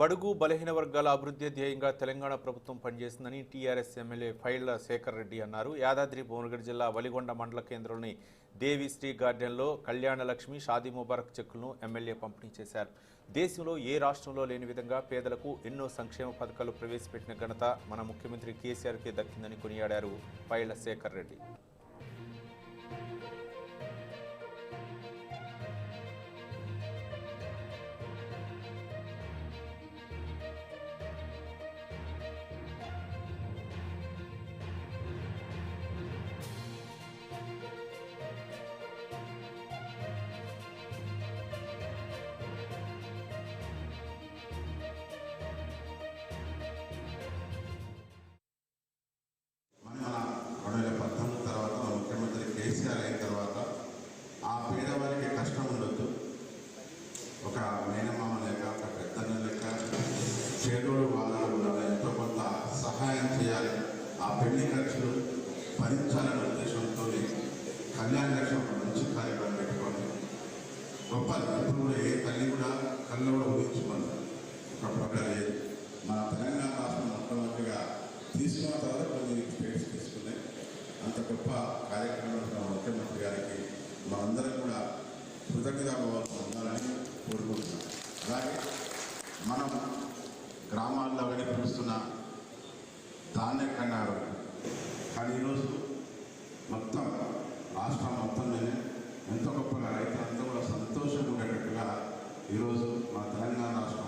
బడుగు బలహీన వర్గాల అభివృద్ధి ధ్యేయంగా తెలంగాణ ప్రభుత్వం పనిచేస్తుందని టీఆర్ఎస్ ఎమ్మెల్యే ఫైళ్ల శేఖర్ రెడ్డి అన్నారు. యాదాద్రి భువనగిరి జిల్లా వలిగొండ మండల కేంద్రంలోని దేవి శ్రీ గార్డెన్లో కళ్యాణలక్ష్మి షాదీ ముబారక్ చెక్కులను ఎమ్మెల్యే పంపిణీ చేశారు. దేశంలో ఏ రాష్ట్రంలో లేని విధంగా పేదలకు ఎన్నో సంక్షేమ పథకాలు ప్రవేశపెట్టిన ఘనత మన ముఖ్యమంత్రి కేసీఆర్కే దక్కిందని కొనియాడారు ఫైళ్ల శేఖర్ రెడ్డి. తర్వాత ముఖ్యమంత్రి కేసీఆర్ అయిన తర్వాత ఆ పేదవారికి కష్టం ఉండొద్దు, ఒక మేనమామ లేక ఒక పెద్దన్న లెక్క చేదోడు వాదనలు ఉండాలి, ఎంతో కొంత సహాయం చేయాలి, ఆ పెళ్లి ఖర్చులు భరించాలనే ఉద్దేశంతో కళ్యాణ లక్ష్యం ఒక మంచి కార్యక్రమం పెట్టుకొని గొప్ప ఇప్పుడు కూడా ఏ తల్లి కూడా కళ్ళు కూడా ఊహించుకోండి. ఒకప్పుడు లేదు, మన తెలంగాణ రాష్ట్రం మొట్టమొదటిగా తీసుకున్న తర్వాత కొన్ని స్టేట్స్ తీసుకున్నాయి. అంత గొప్ప కార్యక్రమం ముఖ్యమంత్రి గారికి మనందరం కూడా కృతజ్ఞతాభావాలు ఉండాలని కోరుకుంటున్నాం. అలాగే మనం గ్రామాల్లో వెళ్ళి పిలుస్తున్న ధాన్య కన్నారు, కానీ ఈరోజు మొత్తం రాష్ట్రం మొత్తంలోనే ఎంతో గొప్పగా రైతులంతా కూడా సంతోషంగా ఉండేటట్టుగా ఈరోజు మన తెలంగాణ రాష్ట్రం